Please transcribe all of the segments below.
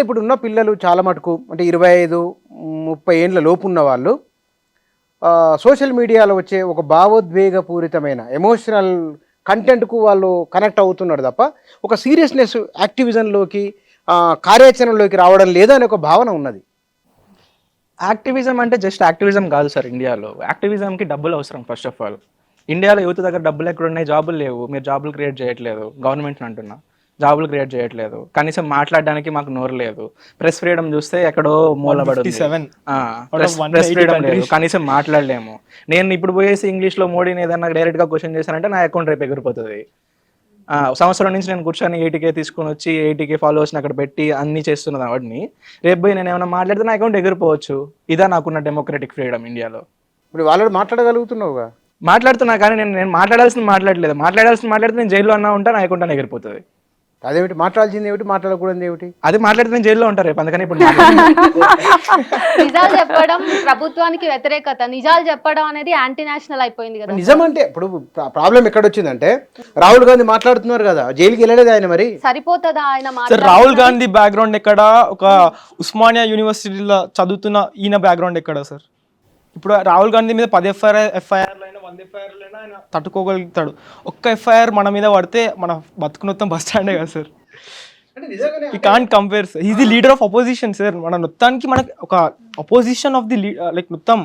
అంటే ఇప్పుడు ఉన్న పిల్లలు చాలా మటుకు అంటే 25, 30 ఏండ్ల లోపు ఉన్న వాళ్ళు సోషల్ మీడియాలో వచ్చే ఒక భావోద్వేగపూరితమైన ఎమోషనల్ కంటెంట్కు వాళ్ళు కనెక్ట్ అవుతున్నారు తప్ప ఒక సీరియస్నెస్ యాక్టివిజంలోకి కార్యాచరణలోకి రావడం లేదా అనే ఒక భావన ఉన్నది. యాక్టివిజం అంటే జస్ట్ యాక్టివిజం కాదు సార్. ఇండియాలో యాక్టివిజంకి డబ్బులు అవసరం. ఫస్ట్ ఆఫ్ ఆల్ ఇండియాలో యూత్ దగ్గర డబ్బులు ఎక్కడ ఉన్నాయి? జాబులు లేవు. మీరు జాబులు క్రియేట్ చేయట్లేదు. గవర్నమెంట్ని అంటున్నా, జాబులు క్రియేట్ చేయట్లేదు. కనీసం మాట్లాడడానికి మాకు నోరు లేదు. ప్రెస్ ఫ్రీడమ్ చూస్తే ఎక్కడో మూలబడి ప్రెస్ ఫ్రీడమ్ లేదు, కనీసం మాట్లాడలేము. నేను ఇప్పుడు పోయేసి ఇంగ్లీష్లో మోడీని ఏదన్నా డైరెక్ట్గా క్వశ్చన్ చేశానంటే నా అకౌంట్ రేపు ఎగిరిపోతుంది. సంవత్సరం నుంచి నేను కూర్చొని 80K తీసుకొని వచ్చి 80K ఫాలోవర్స్ని అక్కడ పెట్టి అన్ని చేస్తున్నది వాడిని. రేపు పోయి నేను ఏమైనా మాట్లాడితే నా అకౌంట్ ఎగిరిపోవచ్చు. ఇదా నాకున్న డెమోక్రటిక్ ఫ్రీడమ్ ఇండియాలో. ఇప్పుడు వాళ్ళు మాట్లాడగలుగుతున్నావుగా? మాట్లాడుతున్నా, కానీ నేను మాట్లాడాల్సింది మాట్లాడితే నేను జైల్లో అన్నా ఉంటా, నా అకౌంట్ ఎగిరిపోతుంది. అదేమిటి మాట్లాడాల్సింది ఏమిటి, మాట్లాడకూడదు ఏమిటి? అది మాట్లాడితే నేను జైల్లో ఉంటారు రేపు. అందుకని ఇప్పుడు నిజాలు చెప్పడం ప్రభుత్వానికి వ్యతిరేకత, నిజాలు చెప్పడం అనేది యాంటీ నేషనల్ అయిపోయింది కదా. నిజం అంటే ఇప్పుడు ప్రాబ్లం ఎక్కడ వచ్చిందంటే రాహుల్ గాంధీ మాట్లాడుతున్నారు కదా, జైలుకి వెళ్ళలేదు ఆయన, మరి సరిపోతుందా ఆయన? సార్ రాహుల్ గాంధీ బ్యాక్గ్రౌండ్ ఎక్కడ? ఒక ఉస్మానియా యూనివర్సిటీలో చదువుతున్న ఈయన బ్యాక్గ్రౌండ్ ఎక్కడ సార్? ఇప్పుడు రాహుల్ గాంధీ మీద 10 ఎఫ్ఐఆర్లు అయినా 100 ఎఫ్ఐఆర్లు అయినా ఆయన తట్టుకోగలుగుతాడు. ఒక్క ఎఫ్ఐఆర్ మన మీద పడితే మన బతుకు మొత్తం బస్ స్టాండే కదా సార్. ఈ can't compare sir. Is the leader of opposition sir. మన మొత్తానికి మనకు ఒక అపోజిషన్ ఆఫ్ ది లైక్ మొత్తం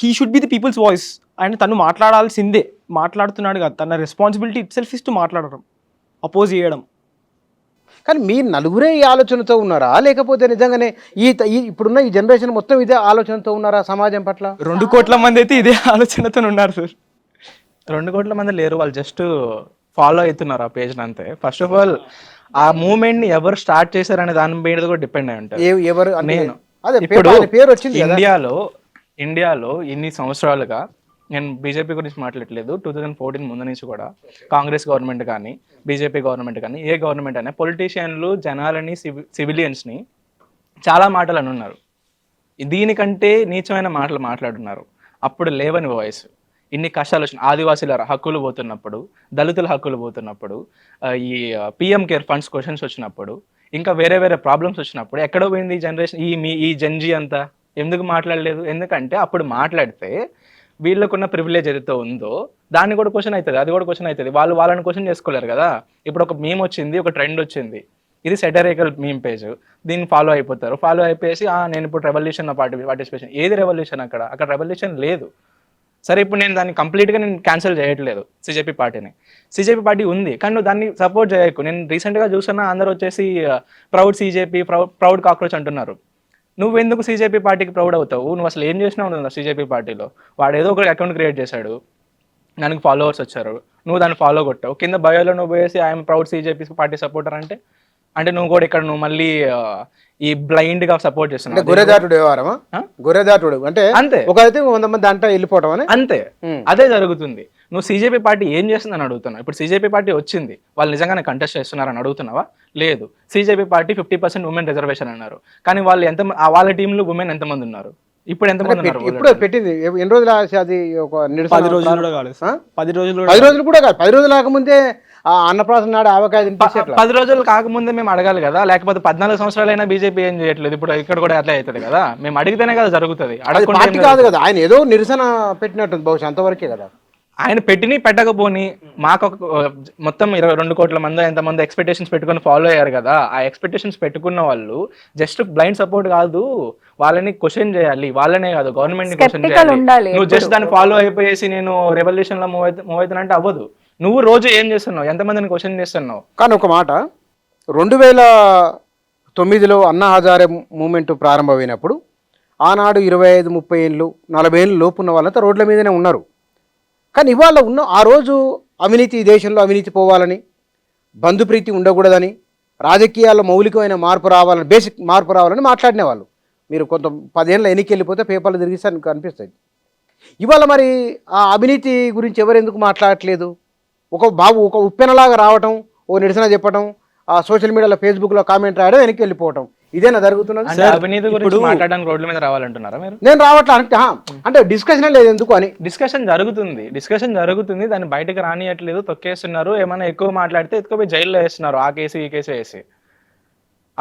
he should be the people's voice. ఆయన తను మాట్లాడాల్సిందే, మాట్లాడుతున్నాడు కదా. తన responsibility itself is to మాట్లాడడం, అపోజ్ చేయడం. కానీ మీ నలుగురే ఈ ఆలోచనతో ఉన్నారా, లేకపోతే నిజంగానే ఇప్పుడున్న ఈ జనరేషన్ మొత్తం ఇదే ఆలోచనతో ఉన్నారా సమాజం పట్ల? 2 కోట్ల మంది అయితే ఇదే ఆలోచనతో ఉన్నారు సార్. 2 కోట్ల మంది లేరు, వాళ్ళు జస్ట్ ఫాలో అవుతున్నారు ఆ పేజ్ని అంతే. ఫస్ట్ ఆఫ్ ఆల్ ఆ మూవ్మెంట్ని ఎవరు స్టార్ట్ చేశారనే దాని మీద కూడా డిపెండ్ అయి ఉంటుంది. ఎవరు? నేను ఇప్పుడు పేరు వచ్చింది ఇండియాలో ఇన్ని సంవత్సరాలుగా, నేను బీజేపీ గురించి మాట్లాడలేదు, 2014 ముందు నుంచి కూడా కాంగ్రెస్ గవర్నమెంట్ కానీ బీజేపీ గవర్నమెంట్ కానీ ఏ గవర్నమెంట్ అయినా పొలిటీషియన్లు జనాలని సివిలియన్స్ని చాలా మాటలు అని ఉన్నారు. దీనికంటే నీచమైన మాటలు మాట్లాడున్నారు. అప్పుడు లేవని వాయిస్. ఇన్ని కష్టాలు వచ్చిన ఆదివాసీల హక్కులు పోతున్నప్పుడు, దళితుల హక్కులు పోతున్నప్పుడు, ఈ పిఎం కేర్ ఫండ్స్ క్వశ్చన్స్ వచ్చినప్పుడు, ఇంకా వేరే వేరే ప్రాబ్లమ్స్ వచ్చినప్పుడు ఎక్కడో పోయింది ఈ జనరేషన్, ఈ జెన్జీ అంతా ఎందుకు మాట్లాడలేదు? ఎందుకంటే అప్పుడు మాట్లాడితే వీళ్ళకున్న ప్రివిలేజ్ ఏదైతే ఉందో దాన్ని కూడా క్వశ్చన్ అవుతుంది, అది కూడా క్వశ్చన్ అవుతుంది. వాళ్ళని క్వశ్చన్ చేసుకోలేరు కదా. ఇప్పుడు ఒక మీమ్ వచ్చింది, ఒక ట్రెండ్ వచ్చింది, ఇది సెటరికల్ మీమ్ పేజ్, దీన్ని ఫాలో అయిపోతారు. ఫాలో అయిపోయేసి నేను ఇప్పుడు రెవల్యూషన్ పార్టిసిపేషన్. ఏది రెవల్యూషన్? అక్కడ రెవల్యూషన్ లేదు. సరే, ఇప్పుడు నేను దాన్ని కంప్లీట్గా క్యాన్సిల్ చేయట్లేదు సిజేపీ పార్టీని. సిజేపీ పార్టీ ఉంది, కానీ నువ్వు దాన్ని సపోర్ట్ చేయకు. నేను రీసెంట్గా చూస్తున్నా, అందరూ వచ్చేసి ప్రౌడ్ సిజేపీ, ప్రౌడ్ కాక్రోచ్ అంటున్నారు. నువ్వు ఎందుకు సీజేపీ పార్టీకి ప్రౌడ్ అవుతావు? నువ్వు అసలు ఏం చేసినావు నువ్వు సీజేపీ పార్టీలో? వాడు ఏదో ఒక అకౌంట్ క్రియేట్ చేశాడు, దానికి ఫాలోవర్స్ వచ్చారు, నువ్వు దాన్ని ఫాలో కొట్టావు. కింద బయోలో నువ్వు పోయేసి I'm proud CJP party supporter అంటే నువ్వు కూడా ఇక్కడ నువ్వు మళ్ళీ ఈ బ్లైండ్ గా సపోర్ట్ చేస్తున్నావు. గొర్రెదాటుడు వ్యవహారమా? గొర్రెదాటుడు అంటే అంతే. ఒకరైతే 100 మంది దాంట్లో వెళ్ళిపోవడం అని అంతే. అదే జరుగుతుంది. నువ్వు సీజేపీ పార్టీ ఏం చేస్తుందని అడుగుతున్నావు. ఇప్పుడు సీజేపీ పార్టీ వచ్చింది, వాళ్ళు నిజంగానే కంటెస్ట్ చేస్తున్నారని అడుగుతున్నావా? లేదు. సీజేపీ పార్టీ 50% ఉమెన్ రిజర్వేషన్ అన్నారు, కానీ వాళ్ళు వాళ్ళ టీంలో ఉమెన్ ఎంతమంది ఉన్నారు? ఇప్పుడు ఎంతమంది ఉన్నారు? ఇప్పుడు పెట్టింది ఎన్ని రోజులు? అది ఒక 10 రోజులు కూడా కాలేదు. 10 రోజులు కూడా కాదు. 10 రోజులు కాకముందే అన్నప్రాసన నాడు ఆవకాయ తినిపించి 10 రోజులు కాకముందే మేము అడగాలి కదా. లేకపోతే 14 సంవత్సరాలైనా బీజేపీ ఏం చేయట్లేదు. ఇప్పుడు ఇక్కడ కూడా అట్లా అవుతుంది కదా. మేము అడిగితేనే కదా జరుగుతుంది. పార్టీ కాదు కదా, ఆయన ఏదో నిరసన పెట్టినట్టుంది బహుశా, అంతవరకే కదా. ఆయన పెట్టకపోని మాకు మొత్తం 22 కోట్ల మంది ఎంతమంది ఎక్స్పెక్టేషన్స్ పెట్టుకుని ఫాలో అయ్యారు కదా. ఆ ఎక్స్పెక్టేషన్స్ పెట్టుకున్న వాళ్ళు జస్ట్ బ్లైండ్ సపోర్ట్ కాదు, వాళ్ళని క్వశ్చన్ చేయాలి. వాళ్ళనే కాదు, గవర్నమెంట్ ని క్వశ్చన్ చేయాలి. నువ్వు జస్ట్ దాన్ని ఫాలో అయిపోయేసి నేను రెవల్యూషన్ లో మూవ్ అవుతానంటే అవ్వదు. నువ్వు రోజు ఏం చేస్తున్నావు? ఎంతమందిని క్వశ్చన్ చేస్తున్నావు? కానీ ఒక మాట, 2009లో అన్నా హజారే మూమెంట్ ప్రారంభమైనప్పుడు ఆనాడు 25, 30 ఏళ్ళు 40 ఏళ్ళు లోపు ఉన్న వాళ్ళంతా రోడ్ల మీదనే ఉన్నారు. కానీ ఇవాళ ఉన్న ఆ రోజు అవినీతి, దేశంలో అవినీతి పోవాలని, బంధుప్రీతి ఉండకూడదని, రాజకీయాల్లో మౌలికమైన మార్పు రావాలని, బేసిక్ మార్పు రావాలని మాట్లాడిన వాళ్ళు. మీరు కొంత 10 ఏళ్ళ ఎన్నిక వెళ్ళిపోతే పేపర్లు తిరిగిస్తే అనిపిస్తుంది. ఇవాళ మరి ఆ అవినీతి గురించి ఎవరెందుకు మాట్లాడట్లేదు? ఒక ఉప్పెనలాగా రావటం, ఓ నిరసన చెప్పడం, ఆ సోషల్ మీడియాలో ఫేస్బుక్లో కామెంట్ రాయడం, వెనక్కి వెళ్ళిపోవటం, ఇదేనా జరుగుతున్నది? అవినీతి గురించి మాట్లాడడానికి రోడ్ల మీద రావాలంటున్నారా మీరు? నేను రావట్లా అంటే డిస్కషన్ లేదు ఎందుకు అని. డిస్కషన్ జరుగుతుంది, దాన్ని బయటకు రానియట్లేదు, తొక్కేస్తున్నారు. ఏమైనా ఎక్కువ మాట్లాడితే ఎత్తుకుపోయి జైల్లో వేస్తున్నారు, ఆ కేసు ఈ కేసు వేసి.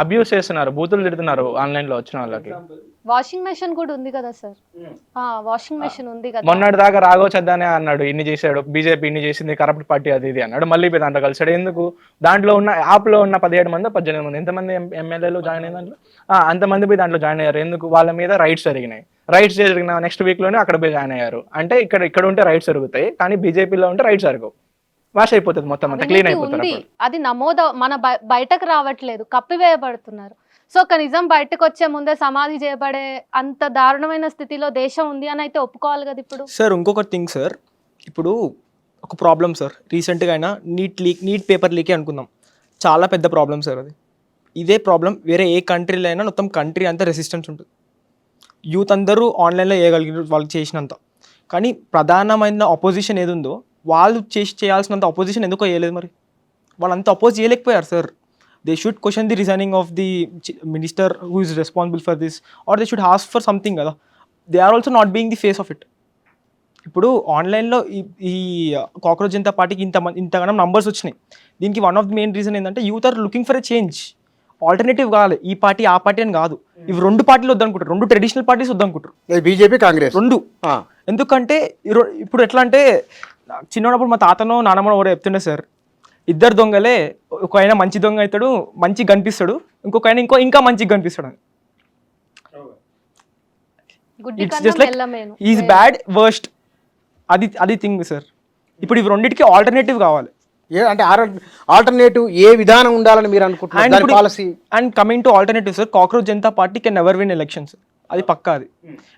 అబ్యూస్ చేస్తున్నారు, బూతులు తిడుతున్నారు ఆన్లైన్ లో వచ్చిన వాళ్ళకి. వాషింగ్ మెషిన్ కూడా ఉంది కదా సార్, వాషింగ్ మెషిన్ ఉంది కదా. మొన్నటి దాకా రాఘవ చద్దానే అన్నాడు ఇన్ని చేశాడు, బీజేపీ ఇన్ని చేసింది, కరప్ట్ పార్టీ అది ఇది అన్నాడు. మళ్ళీ పోయి దాంట్లో కలిసాడు. ఎందుకు? దాంట్లో ఉన్న యాప్ లో ఉన్న 17 మంది 18 మంది ఎంతమంది ఎమ్మెల్యేలు జాయిన్ అయిన దాంట్లో అంతమంది పోయి దాంట్లో జాయిన్ అయ్యారు. ఎందుకు? వాళ్ళ మీద రైట్స్ జరిగినాయి. రైట్స్ జరిగిన నెక్స్ట్ వీక్ లోనే అక్కడ పోయి జాయిన్ అయ్యారు. అంటే ఇక్కడ ఉంటే రైట్స్ జరుగుతాయి, కానీ బీజేపీలో ఉంటే రైట్స్ జరగవు. వాష్ అయిపోతుంది మొత్తం అంతా, క్లీన్ అయిపోతుంది. ఉంది, అది నమోదు మన బయటకు రావట్లేదు, కప్పివేయబడుతున్నారు. సో ఒక నిజం బయటకు వచ్చే ముందే సమాధి చేయబడే అంత దారుణమైన స్థితిలో దేశం ఉంది అని అయితే ఒప్పుకోవాలి కదా ఇప్పుడు. సార్ ఇంకొక థింగ్ సార్, ఇప్పుడు ఒక ప్రాబ్లం సార్, రీసెంట్గా అయినా నీట్ పేపర్ లీకే అనుకుందాం, చాలా పెద్ద ప్రాబ్లం సార్ అది. ఇదే ప్రాబ్లం వేరే ఏ కంట్రీలో అయినా మొత్తం కంట్రీ అంతా రెసిస్టెన్స్ ఉంటుంది. యూత్ అందరూ ఆన్లైన్లో వేయగలిగారు వాళ్ళకి చేసినంత, కానీ ప్రధానమైన అపోజిషన్ ఏది ఉందో వాళ్ళు చేయాల్సినంత అపోజిషన్ ఎందుకో వేయలేదు. మరి వాళ్ళంతా అపోజ్ చేయలేకపోయారు sir. They should question the resigning of the minister who is responsible for this, or they should ask for something కదా. They are also not being the face of it. ఇప్పుడు ఆన్లైన్లో ఈ cockroach Janata పార్టీకి ఇంతగానం numbers వచ్చినాయి. దీనికి one of the main reason ఏంటంటే youth are looking for a change. Alternative కావాలి, ఈ పార్టీ ఆ పార్టీ అని కాదు. ఇవి 2 పార్టీలు వద్దనుకుంటారు, 2 ట్రెడిషనల్ పార్టీస్ వద్దనుకుంటారు, బీజేపీ కాంగ్రెస్ 2. ఎందుకంటే ఇప్పుడు ఎట్లా అంటే చిన్నప్పుడు మా తాతనో నాన్నమ్మనో ఎవరో చెప్తుండే సార్, 2 దొంగలే, ఒక ఆయన మంచి దొంగ అవుతాడు, మంచిగా కనిపిస్తాడు, ఇంకొక ఆయన ఇంకా మంచిగా కనిపిస్తాడు. It's just like is bad worst, అది థింగ్ సార్. ఇప్పుడు ఇవి రెండింటికి ఆల్టర్నేటివ్ కావాలి. అంటే ఆల్టర్నేటివ్ ఏ విధానం ఉండాలని మీరు అనుకుంటున్నారు policy? And coming to alternative sir, cockroach Janata party can never win elections, అది పక్కా అది.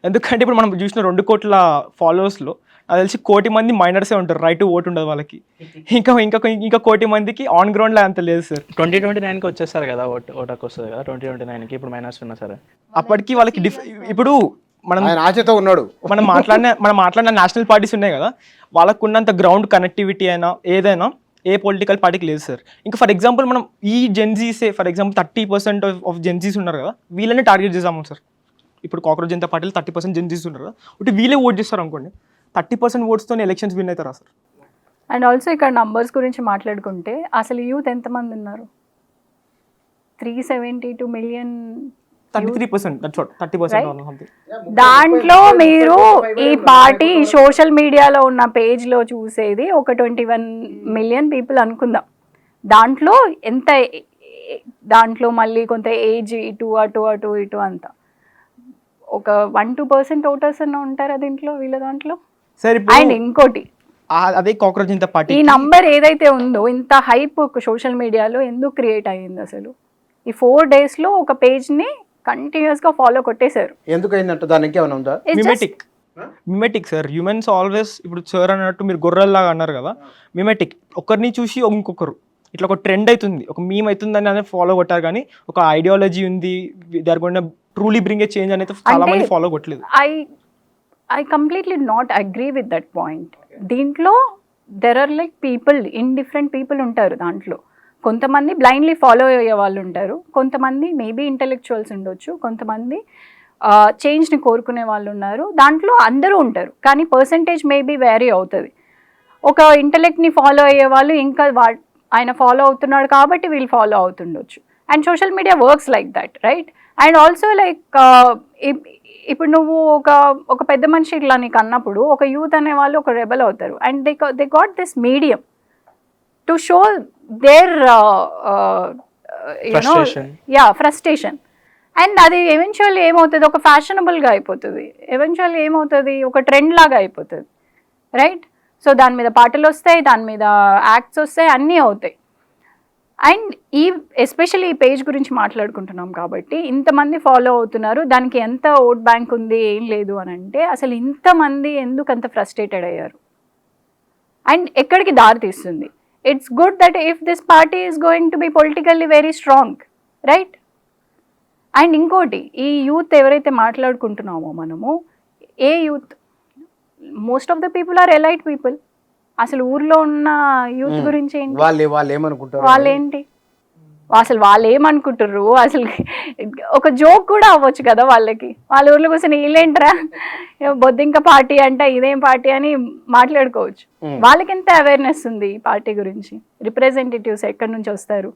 ఎందుకంటే ఇప్పుడు మనం చూసిన 2 కోట్ల ఫాలోవర్స్లో నాకు తెలిసి 1 కోటి మంది మైనర్సే ఉంటారు, రైట్ టు ఓట్ ఉండదు వాళ్ళకి. ఇంకా 1 కోటి మందికి ఆన్ గ్రౌండ్లో అంత లేదు సార్. 2029కి వచ్చేస్తారు కదా, ఓటకు వస్తుంది కదా 2029కి. ఇప్పుడు మైనర్స్ ఉన్నా సరే అప్పటికి వాళ్ళకి ఇప్పుడు మనం ఆశతో ఉన్నాడు. మనం మాట్లాడిన నేషనల్ పార్టీస్ ఉన్నాయి కదా, వాళ్ళకు ఉన్నంత గ్రౌండ్ కనెక్టివిటీ అయినా ఏదైనా ఏ పొలిటికల్ పార్టీకి లేదు సార్. ఇంకా ఫర్ ఎగ్జాంపుల్ మనం ఈ జెన్జీసే ఫర్ ఎగ్జాంపుల్ 30% ఆఫ్ జెన్జీస్ ఉన్నారు కదా, వీళ్ళని టార్గెట్ చేసాము సార్. ఇప్పుడు కాక్రోచ్ జనతా పార్టీలో 30% జెన్జీస్ ఉన్నారు కదా, ఒకటి వీళ్ళే ఓట్ చేస్తారు అనుకోండి, 30% ఓట్స్తో ఎలక్షన్స్ విన్ అవుతారా సార్? అండ్ ఆల్సో ఇక్కడ నంబర్స్ గురించి మాట్లాడుకుంటే అసలు యూత్ ఎంతమంది ఉన్నారు? 372 million. 33%, that's what, 30%. దాంట్లో మీరు ఈ పార్టీ సోషల్ మీడియాలో ఉన్న పేజ్లో చూసేది ఒక 21 million పీపుల్ అనుకుందాం. దాంట్లో మళ్ళీ కొంత ఏజ్ ఇటు అంతా ఒక 1-2% ఓటర్స్ అన్న ఉంటారా దీంట్లో, వీళ్ళ దాంట్లో. అండ్ ఇంకోటి, అదే కాక్రోచ్ జనతా పార్టీ ఈ నంబర్ ఏదైతే ఉందో ఇంత హైప్ సోషల్ మీడియాలో ఎందుకు క్రియేట్ అయ్యింది అసలు? ఈ 4 daysలో ఒక పేజ్ని కంటిన్యూస్గా ఫాలో కొట్టేశారు. ఎందుకు అయిందంటే దానికి ఏమైనా ఉందా? మిమెటిక్ సార్, హ్యూమన్స్ ఆల్వేస్. ఇప్పుడు సార్ అన్నట్టు మీరు గొర్రెల్లాగా అన్నారు కదా, మిమెటిక్. ఒకరిని చూసి ఇంకొకరు ఇట్లా ఒక ట్రెండ్ అవుతుంది, ఒక మీమ్ అవుతుందని అనేది ఫాలో కొట్టారు, కానీ ఒక ఐడియాలజీ ఉంది, they are going to truly bring a change అనేది చాలా మంది ఫాలో కొట్టలేదు. I completely not agree with that point. దీంట్లో there are like people, indifferent people ఉంటారు దాంట్లో. కొంతమంది బ్లైండ్లీ ఫాలో అయ్యే వాళ్ళు ఉంటారు, కొంతమంది మేబీ ఇంటెలెక్చువల్స్ ఉండొచ్చు, కొంతమంది చేంజ్ని కోరుకునే వాళ్ళు ఉన్నారు. దాంట్లో అందరూ ఉంటారు, కానీ పర్సంటేజ్ మేబీ వేరీ అవుతుంది. ఒక ఇంటెలెక్ట్ని ఫాలో అయ్యే వాళ్ళు ఇంకా ఆయన ఫాలో అవుతున్నాడు కాబట్టి వీళ్ళు ఫాలో అవుతుండొచ్చు. And social media works like that, right? And also like ఇప్పుడు నువ్వు ఒక పెద్ద మనిషి ఇట్లా నీకు అన్నప్పుడు ఒక యూత్ అనే వాళ్ళు ఒక రెబల్ అవుతారు. And they got this medium to show their frustration. And అది ఎవెన్చువల్లీ ఏమవుతుంది, ఒక ఫ్యాషనబుల్గా అయిపోతుంది, ఎవెన్చువల్లీ ఏమవుతుంది, ఒక ట్రెండ్ లాగా అయిపోతుంది, రైట్? సో దాని మీద పాటలు వస్తాయి, దాని మీద యాక్ట్స్ వస్తాయి, అన్నీ అవుతాయి. అండ్ ఎస్పెషల్లీ ఈ పేజ్ గురించి మాట్లాడుకుంటున్నాం కాబట్టి ఇంతమంది ఫాలో అవుతున్నారు, దానికి ఎంత ఓట్ బ్యాంక్ ఉంది ఏం లేదు అని అంటే అసలు ఇంతమంది ఎందుకు అంత ఫ్రస్ట్రేటెడ్ అయ్యారు అండ్ ఎక్కడికి దారి తీస్తుంది? It's good that if this party is going to be politically very strong, right? And ఇంకోటి, ఈ యూత్ ఎవరైతే మాట్లాడుకుంటున్నామో మనము, ఏ youth, most of the people are elite people. అసలు ఊర్లో ఉన్న యూత్ గురించి ఏంటి, వాళ్ళేంటి, అసలు వాళ్ళు ఏమనుకుంటారు? అసలు ఒక జోక్ కూడా అవ్వచ్చు కదా వాళ్ళకి. వాళ్ళ ఊర్లో కూర్చొని వీళ్ళేంట్రా బొద్దింక పార్టీ అంట, ఇదేం పార్టీ అని మాట్లాడుకోవచ్చు. వాళ్ళకి ఎంత అవేర్నెస్ ఉంది ఈ పార్టీ గురించి? రిప్రజెంటేటివ్స్ ఎక్కడి నుంచి వస్తారు?